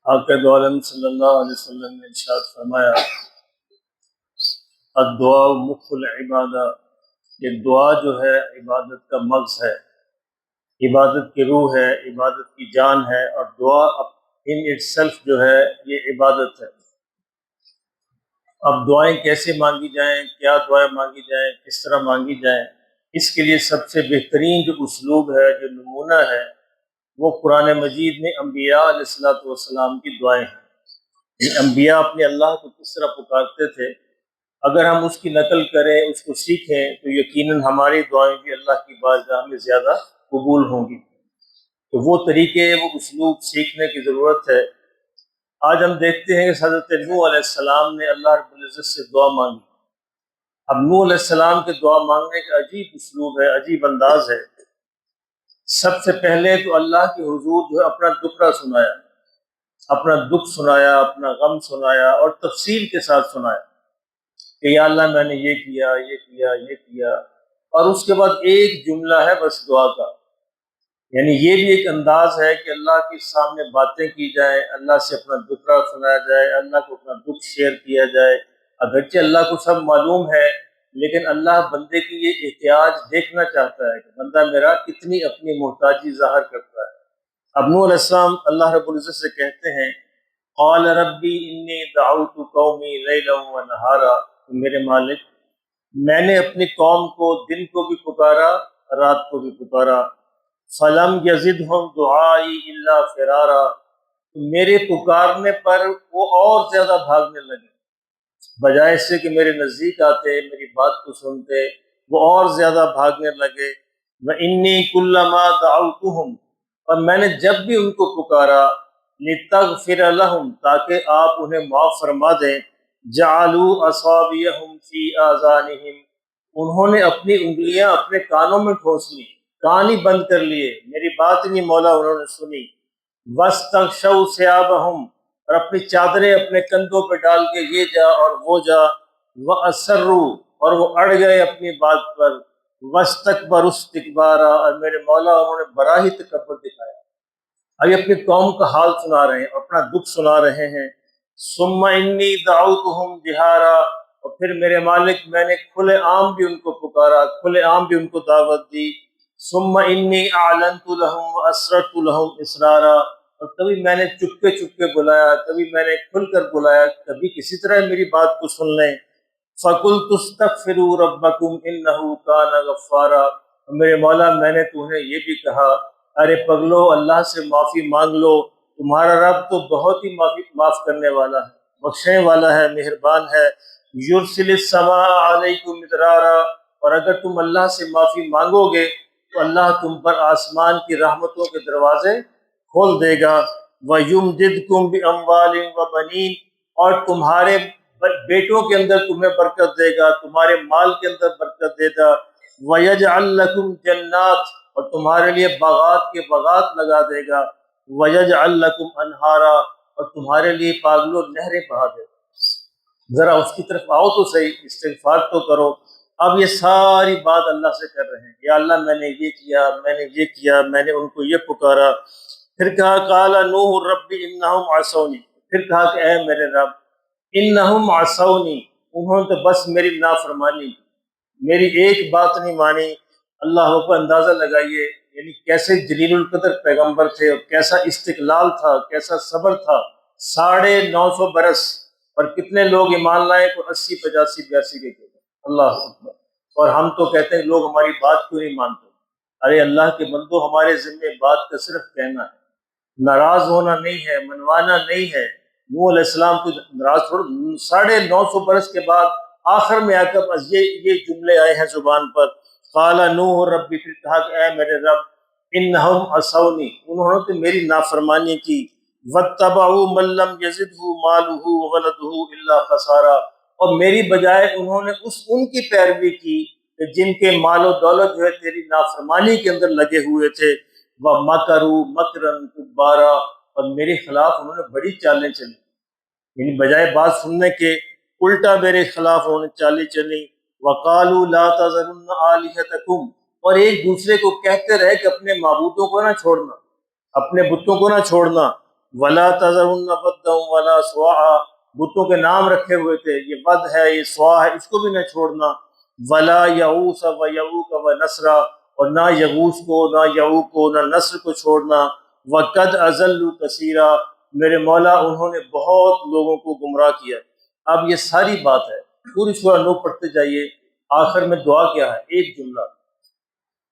آقا دو عالم صلی اللہ علیہ وسلم نے ارشاد فرمایا، الدعاء مخ العبادہ، یہ دعا جو ہے عبادت کا مغز ہے، عبادت کی روح ہے، عبادت کی جان ہے، اور دعا ان اٹ سیلف جو ہے یہ عبادت ہے۔ اب دعائیں کیسے مانگی جائیں، کیا دعائیں مانگی جائیں، کس طرح مانگی جائیں، اس کے لیے سب سے بہترین جو اسلوب ہے، جو نمونہ ہے، وہ قرآن مجید میں انبیاء علیہ الصلوۃ والسلام کی دعائیں ہیں۔ یہ انبیاء اپنے اللہ کو کس طرح پکارتے تھے، اگر ہم اس کی نقل کریں، اس کو سیکھیں، تو یقیناً ہماری دعائیں بھی اللہ کی بارگاہ میں زیادہ قبول ہوں گی۔ تو وہ طریقے، وہ اسلوب سیکھنے کی ضرورت ہے۔ آج ہم دیکھتے ہیں کہ حضرت نوح علیہ السلام نے اللہ رب العزت سے دعا مانگی۔ اب نوح علیہ السلام کے دعا مانگنے کا عجیب اسلوب ہے، عجیب انداز ہے۔ سب سے پہلے تو اللہ کے حضور جو ہے اپنا دکھڑا سنایا، اپنا دکھ سنایا، اپنا غم سنایا، اور تفصیل کے ساتھ سنایا کہ یا اللہ میں نے یہ کیا، یہ کیا، یہ کیا۔ اور اس کے بعد ایک جملہ ہے بس دعا کا، یعنی یہ بھی ایک انداز ہے کہ اللہ کے سامنے باتیں کی جائیں، اللہ سے اپنا دکھڑا سنایا جائے، اللہ کو اپنا دکھ شیئر کیا جائے۔ اگرچہ اللہ کو سب معلوم ہے، لیکن اللہ بندے کی یہ احتیاج دیکھنا چاہتا ہے کہ بندہ میرا کتنی اپنی محتاجی ظاہر کرتا ہے۔ اب نوح علیہ السلام اللہ رب العزت سے کہتے ہیں، قال ربی انی دعوت قومی لیلا و نہارا، میرے مالک میں نے اپنی قوم کو دن کو بھی پکارا، رات کو بھی پکارا، فلم یزدہم دعائی الا فرارا، میرے پکارنے پر وہ اور زیادہ بھاگنے لگے، بجائے اس سے کہ میرے نزدیک آتے، میری بات کو سنتے، وہ اور زیادہ بھاگنے لگے۔ وَإِنِّي كُلَّمَا دَعَوْتُهُمْ، اور میں نے جب بھی ان کو پکارا، لِتَغْفِرَ لَهُمْ، تاکہ آپ انہیں معاف فرما دیں، جَعَلُوا أَصَابِعَهُمْ فِي آذَانِهِمْ، انہوں نے اپنی انگلیاں اپنے کانوں میں ٹھونس لی، کان ہی بند کر لیے، میری بات نہیں مولا انہوں نے سنی۔ وَاسْتَغْشَوْا ثِيَابَهُمْ، اور اپنی چادریں اپنے کندھوں پہ ڈال کے یہ جا اور وہ جا، وَأَسَرُّوا، اور وہ اڑ گئے اپنی بات پر، وَاسْتَكْبَرُوا اسْتِكْبَارًا، اور میرے مولا انہوں نے بڑا ہی تکبر دکھایا۔ اب یہ اپنی قوم کا حال سنا رہے ہیں، اپنا دکھ سنا رہے ہیں۔ ثُمَّ إِنِّي دَعَوْتُهُمْ جِهَارًا، اور پھر میرے مالک میں نے کھلے عام بھی ان کو پکارا، کھلے عام بھی ان کو دعوت دی۔ ثُمَّ إِنِّي أَعْلَنْتُ لَهُمْ وَأَسْرَرْتُ لَهُمْ إِسْرَارًا، اور کبھی میں نے چپکے چپکے بلایا، کبھی میں نے کھل کر بلایا، کبھی کسی طرح میری بات کو سن لیں۔ فَقُلْتُ اسْتَغْفِرُوا رَبَّكُمْ إِنَّهُ كَانَ غَفَّارًا، میرے مولا میں نے تمہیں یہ بھی کہا، ارے پگلو اللہ سے معافی مانگ لو، تمہارا رب تو بہت ہی معاف کرنے والا ہے، بخشنے والا ہے، مہربان ہے۔ یرسل السماء علیکم مدرارا، اور اگر تم اللہ سے معافی مانگو گے تو اللہ تم پر آسمان کی رحمتوں کے دروازے کھول دے گا۔ وَيُمْدِدْكُمْ بِأَمْوَالٍ وَبَنِينَ، اور تمہارے بیٹوں کے اندر تمہیں برکت دے گا، تمہارے مال کے اندر برکت دے گا۔ وَيَجْعَلْ لَكُمْ جَنَّاتٍ، اور تمہارے لیے باغات کے باغات لگا دے گا۔ وَيَجْعَلْ لَكُمْ أَنْهَارًا، اور تمہارے لیے پاگلو نہریں بہا دے گا۔ ذرا اس کی طرف آؤ تو صحیح، استغفار تو کرو۔ اب یہ ساری بات اللہ سے کر رہے ہیں، یا اللہ میں نے یہ کیا، میں نے یہ کیا، میں نے ان کو یہ پکارا۔ پھر کہا قال نوح رب انہم عصونی، پھر کہا کہ اے میرے رب، انہم عصونی، انہوں نے تو بس میری نافرمانی کی، میری ایک بات نہیں مانی۔ اللہ کو اندازہ لگائیے، یعنی کیسے جلیل القدر پیغمبر تھے، اور کیسا استقلال تھا، کیسا صبر تھا۔ 950 برس، اور کتنے لوگ ایمان لائے کو 80 85 82 کے قریب۔ اللہ اکبر۔ اور ہم تو کہتے ہیں لوگ ہماری بات کیوں نہیں مانتے۔ ارے اللہ کے بندو، ہمارے ذمہ بات کا صرف کہنا ہے، ناراض ہونا نہیں ہے، منوانا نہیں ہے۔ نوح علیہ السلام کو ناراض چھوڑ، 950 برس کے بعد آخر میں آ کر بس یہ جملے آئے ہیں زبان پر۔ قال نوح ربی، پھر کہا کہ اے میرے رب، انہم عصونی، انہوں نے تو میری نافرمانی کی۔ واتبعوا من لم يزده ماله وولده الا خسارا، اور میری بجائے انہوں نے ان کی پیروی کی کہ جن کے مال و دولت جو ہے تیری نافرمانی کے اندر لگے ہوئے تھے۔ وَمَكَرُوا مَكْرًا كُبَّارًا، اور میرے خلاف انہوں نے بڑی چالیں چلی، یعنی بجائے بات سننے کے الٹا میرے خلاف انہوں نے چالیں چلی۔ وَقَالُوا لَا تَذَرُنَّ آلِهَتَكُمْ، اور ایک دوسرے کو کہتے رہے کہ اپنے معبودوں کو نہ چھوڑنا، اپنے بتوں کو نہ چھوڑنا۔ ولا تذرن ودا ولا سواع، بتوں کے نام رکھے ہوئے تھے، یہ ود ہے، یہ سوا ہے، اس کو بھی نہ چھوڑنا، ولا یعوس و یعوق و نسرا، اور نہ یغوس کو، نہ یعوق کو، نہ نصر کو چھوڑنا، وقد اضلوا کثیرا، میرے مولا انہوں نے بہت لوگوں کو گمراہ کیا۔ اب یہ ساری بات ہے، پوری سورہ نوح پڑھتے جائیے، آخر میں دعا کیا ہے؟ ایک جملہ،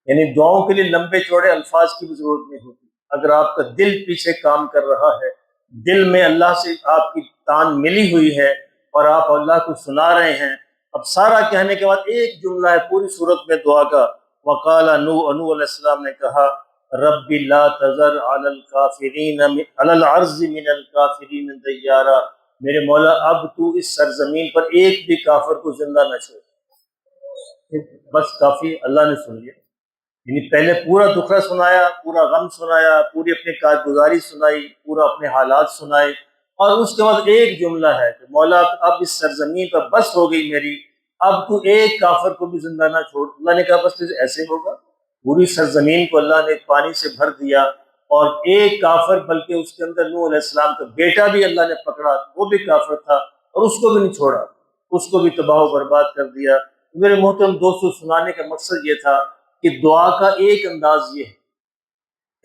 یعنی دعاؤں کے لیے لمبے چوڑے الفاظ کی بھی ضرورت نہیں ہوتی، اگر آپ کا دل پیچھے کام کر رہا ہے، دل میں اللہ سے آپ کی تان ملی ہوئی ہے اور آپ اللہ کو سنا رہے ہیں، اب سارا کہنے کے بعد ایک جملہ ہے پوری صورت میں دعا کا، وقال نوح، نوح علیہ السلام نے کہا، رب لا تذر علی الکافرین علی الارض من الکافرین دیارا، میرے مولا اب تو اس سرزمین پر ایک بھی کافر کو زندہ نہ چھوڑ۔ بس کافی، اللہ نے سن لیا، یعنی پہلے پورا دکھڑا سنایا، پورا غم سنایا، پوری اپنی کارگزاری سنائی، پورا اپنے حالات سنائے، اور اس کے بعد ایک جملہ ہے کہ مولا اب اس سرزمین پر بس ہو گئی میری، اب تو ایک کافر کو بھی زندہ نہ چھوڑ۔ اللہ نے کہا بس ایسے ہوگا؟ پوری سرزمین کو اللہ نے پانی سے بھر دیا، اور ایک کافر، بلکہ اس کے اندر نوح علیہ السلام کا بیٹا بھی اللہ نے پکڑا، وہ بھی کافر تھا، اور اس کو بھی نہیں چھوڑا، اس کو بھی تباہ و برباد کر دیا۔ میرے محترم دوستو، سنانے کا مقصد یہ تھا کہ دعا کا ایک انداز یہ ہے،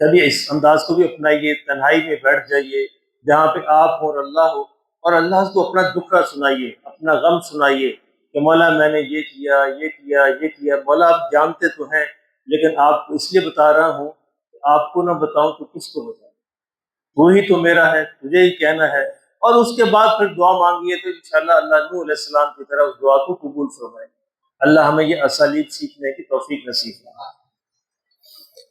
کبھی اس انداز کو بھی اپنائیے، تنہائی میں بیٹھ جائیے جہاں پہ آپ ہو اور اللہ ہو، اور اللہ کو اپنا دکھڑا سنائیے، اپنا غم سنائیے کہ مولا میں نے یہ کیا، یہ کیا، یہ کیا، مولا آپ جانتے تو ہیں، لیکن آپ کو اس لیے بتا رہا ہوں کہ آپ کو نہ بتاؤں تو کس کو بتاؤں، تو ہی تو میرا ہے، تجھے ہی کہنا ہے۔ اور اس کے بعد پھر دعا مانگیے تو انشاءاللہ اللہ نوح علیہ السلام کی طرح اس دعا کو قبول فرمائے۔ اللہ ہمیں یہ اسالیب سیکھنے کی توفیق نصیب فرمائے۔